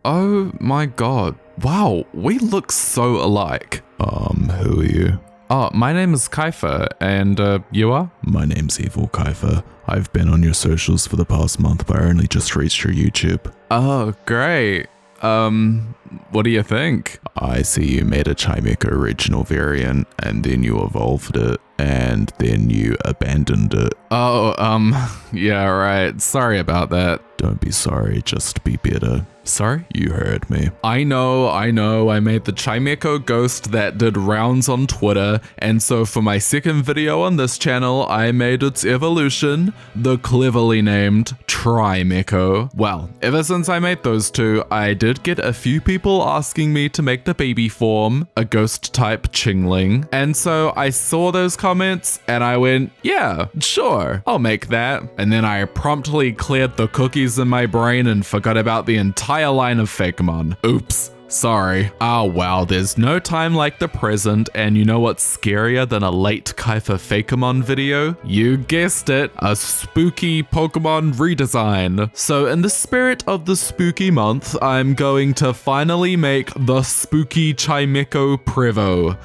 Oh my god. Wow, we look so alike. Who are you? Oh, my name is Kaifa, and you are? My name's Evil Kaifa. I've been on your socials for the past month, but I only just reached your YouTube. Oh, great. What do you think? I see you made a Chimecho original variant, and then you evolved it, and then you abandoned it. Oh, yeah, right. Sorry about that. Don't be sorry, just be better. Sorry? You heard me. I know. I made the Chimecho ghost that did rounds on Twitter, and so for my second video on this channel, I made its evolution, the cleverly named Trimecho. Well, ever since I made those two, I did get a few people asking me to make the baby form, a ghost type Chingling, and so I saw those comments, and I went, yeah, sure, I'll make that. And then I promptly cleared the cookies in my brain and forgot about the entire line of fakemon. Oops. Sorry. Oh wow, there's no time like the present, and you know what's scarier than a late Kaifa fakemon video? You guessed it, a spooky Pokemon redesign. So in the spirit of the spooky month, I'm going to finally make the spooky Chimecho Prevo.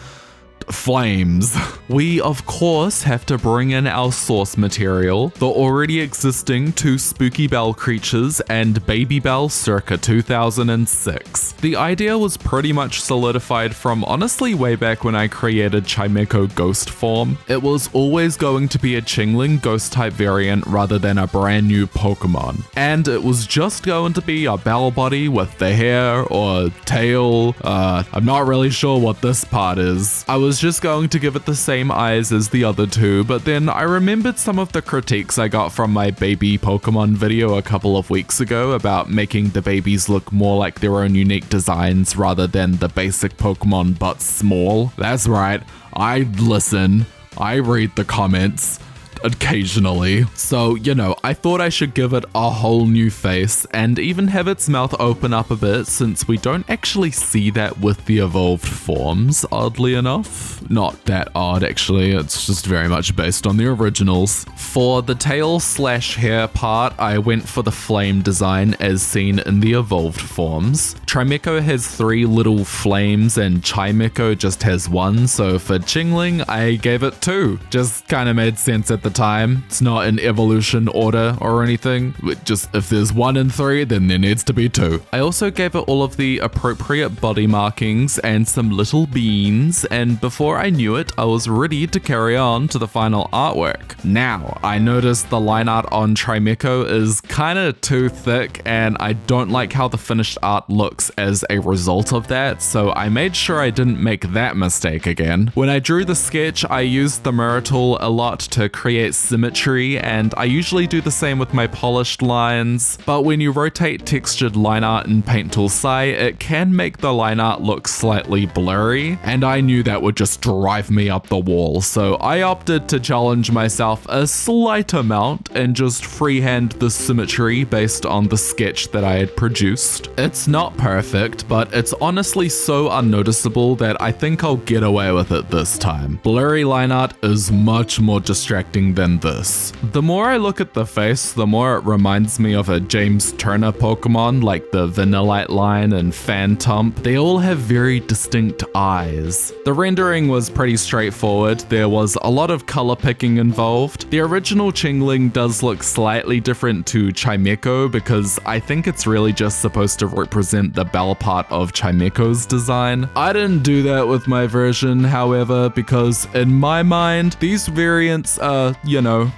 Flames. We of course have to bring in our source material, the already existing two Spooky Bell creatures and Baby Bell circa 2006. The idea was pretty much solidified from honestly way back when I created Chimecho Ghost form. It was always going to be a Chingling ghost type variant rather than a brand new Pokemon. And it was just going to be a bell body with the hair or tail. I'm not really sure what this part is. I was just going to give it the same eyes as the other two, but then I remembered some of the critiques I got from my baby Pokemon video a couple of weeks ago about making the babies look more like their own unique designs rather than the basic Pokemon but small. That's right, I listen, I read the comments. Occasionally. So, you know, I thought I should give it a whole new face and even have its mouth open up a bit since we don't actually see that with the evolved forms, oddly enough. Not that odd actually, it's just very much based on the originals. For the tail slash hair part, I went for the flame design as seen in the evolved forms. Trimecho has 3 little flames and Chimecho just has 1, so for Chingling, I gave it 2. Just kinda made sense at the time. It's not in evolution order or anything. Just if there's 1 and 3, then there needs to be 2. I also gave it all of the appropriate body markings and some little beans, and before I knew it, I was ready to carry on to the final artwork. Now, I noticed the line art on Trimecho is kinda too thick, and I don't like how the finished art looks as a result of that, so I made sure I didn't make that mistake again. When I drew the sketch, I used the mirror tool a lot to create symmetry, and I usually do the same with my polished lines, but when you rotate textured line art in Paint Tool Sai, it can make the line art look slightly blurry, and I knew that would just drive me up the wall, so I opted to challenge myself a slight amount and just freehand the symmetry based on the sketch that I had produced. It's not perfect, but it's honestly so unnoticeable that I think I'll get away with it this time. Blurry line art is much more distracting than this. The more I look at the face, the more it reminds me of a James Turner Pokemon like the Vanillite line and Phantump. They all have very distinct eyes. The rendering was pretty straightforward. There was a lot of color picking involved. The original Chingling does look slightly different to Chimecho because I think it's really just supposed to represent the bell part of Chimecho's design. I didn't do that with my version, however, because in my mind, these variants are, you know,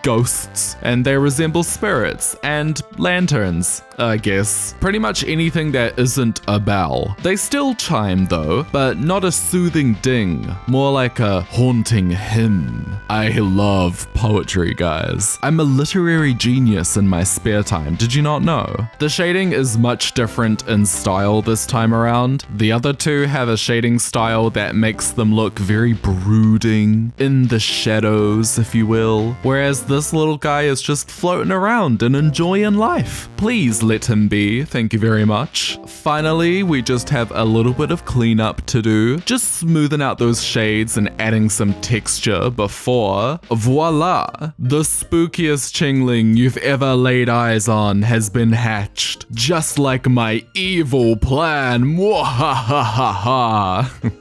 ghosts, and they resemble spirits and lanterns, I guess. Pretty much anything that isn't a bell. They still chime though, but not a soothing ding, more like a haunting hymn. I love poetry, guys. I'm a literary genius in my spare time, did you not know? The shading is much different in style this time around. The other two have a shading style that makes them look very brooding, in the shadows, if you will, whereas whereas this little guy is just floating around and enjoying life. Please let him be, thank you very much. Finally, we just have a little bit of cleanup to do, just smoothing out those shades and adding some texture before, voila, the spookiest Chingling you've ever laid eyes on has been hatched, just like my evil plan. Mwahahaha.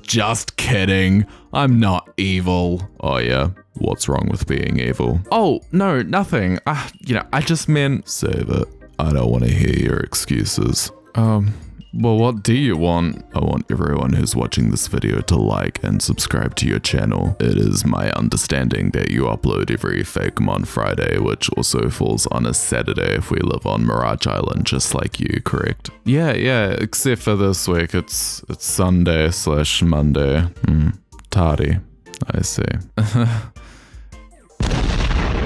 Just kidding, I'm not evil. Oh yeah? What's wrong with being evil? Oh, no, nothing. I just meant... Save it. I don't want to hear your excuses. Well, what do you want? I want everyone who's watching this video to like and subscribe to your channel. It is my understanding that you upload every fakemon Friday, which also falls on a Saturday if we live on Mirage Island, just like you, correct? Yeah, except for this week, it's Sunday/Monday. Tardy, I see.